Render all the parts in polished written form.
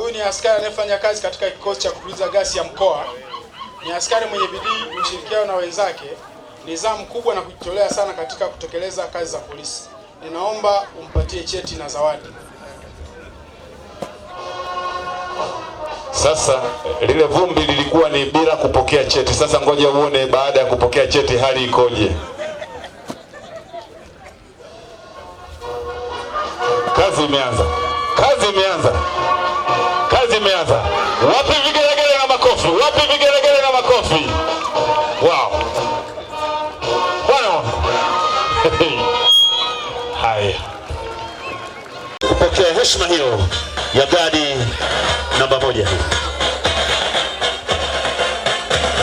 Huyu ni askari anayefanya kazi katika kikosi cha kutuliza gasi ya mkoa. Ni askari mwenye bidii, ushirikiano na wenzake, nidhamu kubwa na kujitolea sana katika kutekeleza kazi za polisi. Ninaomba umpatie cheti na zawadi. Sasa lile vumbi lilikuwa ni bila kupokea cheti. Sasa ngoja uone baada ya kupokea cheti hali ikoje. Kazi imeanza. Kazi imeanza. Kazi imeanza. Wapi vigelegele na makofi? Wapi vigelegele na makofi? Wow. Bwana. Haya. Kupokea heshima hiyo ya gadi namba 1.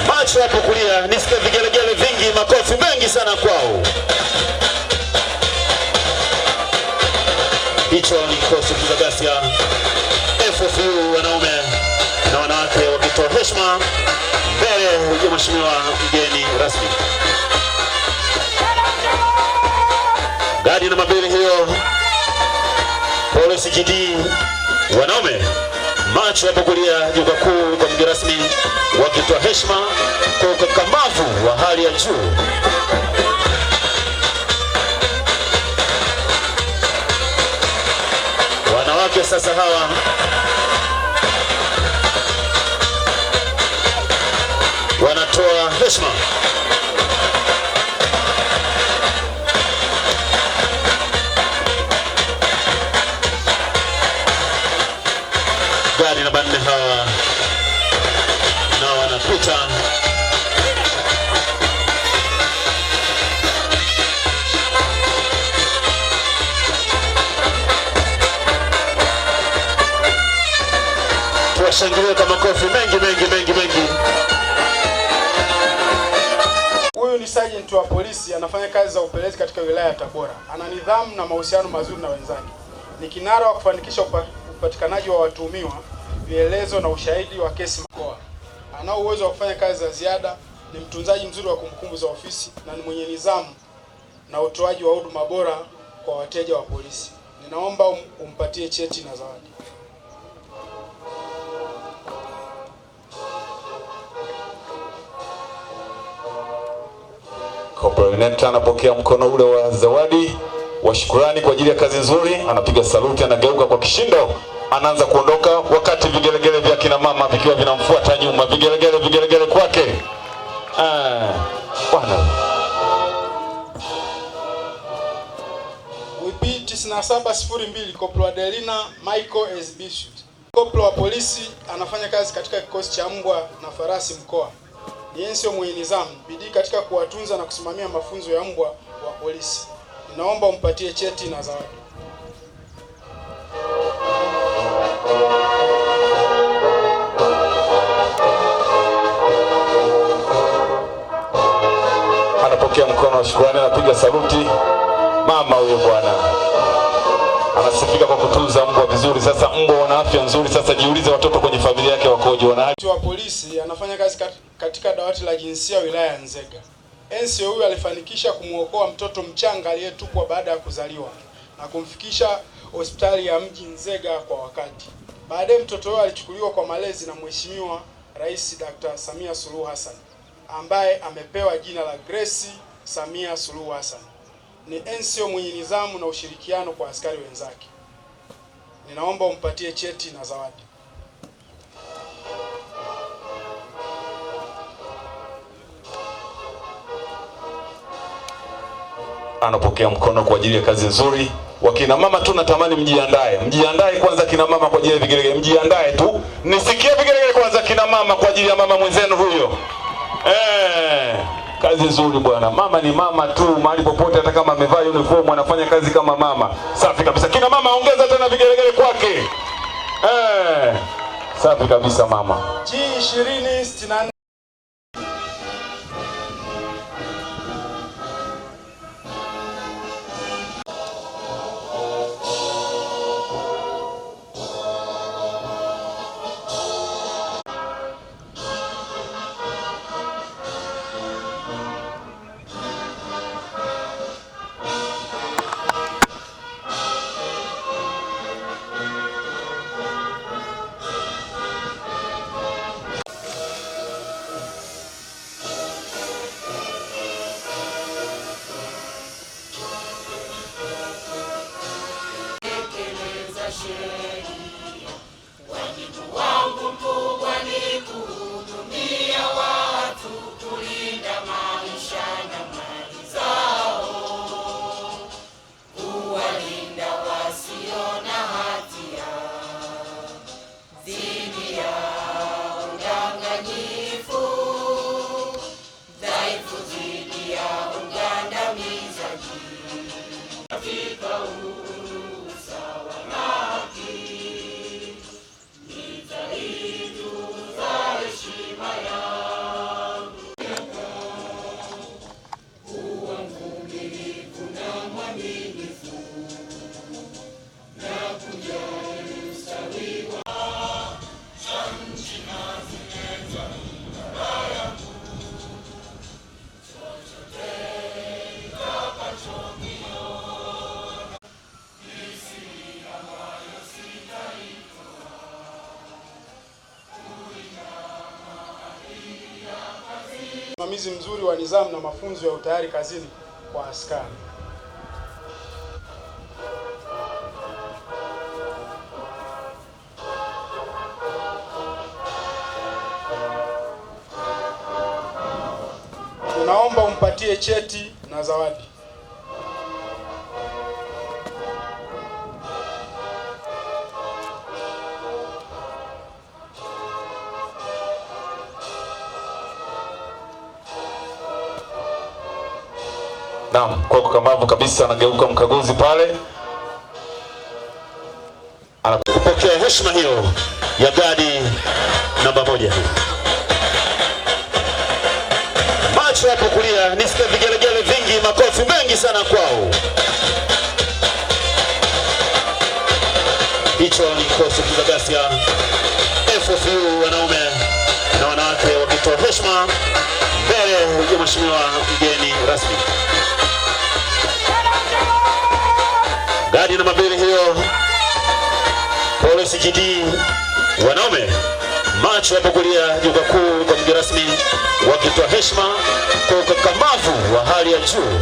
Macho hapo kulia, nisikie vigelegele vingi, makofi mengi sana kwao. Hicho ni kikosi cha gasi ya FFU, wanaume na wanawake wakitoa heshima mbele ya mheshimiwa mgeni rasmi. Gadi namba 2 hiyo, Polisi GD wanaume, macho hapo kulia, jukwaa kuu kwa mgeni rasmi, wakitoa heshima kwa ukakamavu wa hali ya juu. Wanawake sasa hawa wanatoa heshima. Gari namba 4 hawa na wanapita. Tuwashangilie kwa makofi mengi. Huyu ni sergeant wa polisi, anafanya kazi za upelelezi katika wilaya ya Tabora. Ana nidhamu na mahusiano mazuri na wenzake. Ni kinara wa kufanikisha upatikanaji wa watuhumiwa, vielelezo na ushahidi wa kesi mkoa. Ana uwezo wa kufanya kazi za ziada, ni mtunzaji mzuri wa kumbukumbu za ofisi na ni mwenye nidhamu na utoaji wa huduma bora kwa wateja wa polisi. Ninaomba umpatie cheti na zawadi. Corporal anapokea mkono ule wa zawadi wa shukrani kwa ajili ya kazi nzuri, anapiga saluti, anageuka kwa kishindo, anaanza kuondoka, wakati vigelegele vya kina mama vikiwa vinamfuata nyuma. Vigelegele kwake. Bwana. WP 9702 Corporal Adelina Michael Esbishut. Corporal wa polisi, anafanya kazi katika kikosi cha mbwa na farasi mkoa. Yeye sio mwenye nidhamu, bidii katika kuwatunza na kusimamia mafunzo ya mbwa wa polisi. Ninaomba umpatie cheti na zawadi. Anapokea mkono wa shukrani, anapiga saluti. Mama huyo bwana anasifika kwa kutunza mbwa vizuri. Sasa mbwa wana afya nzuri. Sasa jiulize watoto kwenye familia yake wakoje? Wa polisi anafanya kazi katika dawati la jinsia wilaya ya Nzega. NCO huyu alifanikisha kumuokoa mtoto mchanga aliyetupwa baada ya kuzaliwa na kumfikisha hospitali ya mji Nzega kwa wakati. Baadaye mtoto huyo alichukuliwa kwa malezi na Mheshimiwa Rais Dr. Samia Suluhu Hassan, ambaye amepewa jina la Grace Samia Suluhu Hassan. Ni NCO mwenye nidhamu na ushirikiano kwa askari wenzake. Ninaomba umpatie cheti na zawadi. Anapokea mkono kwa ajili ya kazi nzuri. Wakina mama tu natamani mjiandae kwanza kina mama kwa ajili ya vigelegele. Mjiandae tu. Nisikie vigelegele kwanza kina mama kwa ajili ya mama mwenzenu huyo. Kazi nzuri bwana. Mama ni mama tu, mahali popote, hata kama amevaa uniform anafanya kazi kama mama. Safi kabisa. Kina mama ongeza tena vigelegele kwake. Safi kabisa mama. G2064 Usimamizi mzuri wa nidhamu na mafunzo ya utayari kazini kwa askari. Tunaomba umpatie cheti na zawadi. Naam, kwa ukakamavu kabisa anageuka mkaguzi pale. Anapokea heshima hiyo ya gadi namba 1. Macho hapo kulia, nisikia vigelegele vingi, makofi mengi sana kwao. Hicho ni kikosi cha Ghasia FFU wanaume na wanawake wakitoa heshima mbele ya mheshimiwa mgeni rasmi. Gadi namba 2 hiyo Polisi GD wanaume, macho hapo kulia, jukwaa kuu kwa mgeni rasmi wakitoa heshima kwa ukakamavu wa hali ya juu.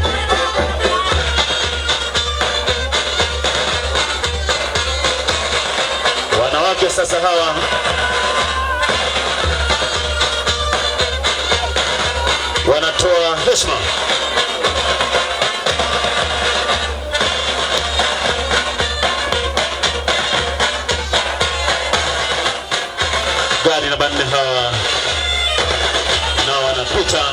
Wanawake sasa hawa wanatoa heshima. Gari namba 4 hawa na wanapita.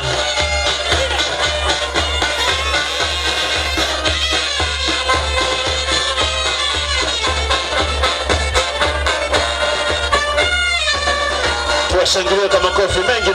Tuwashangilie kwa makofi mengi.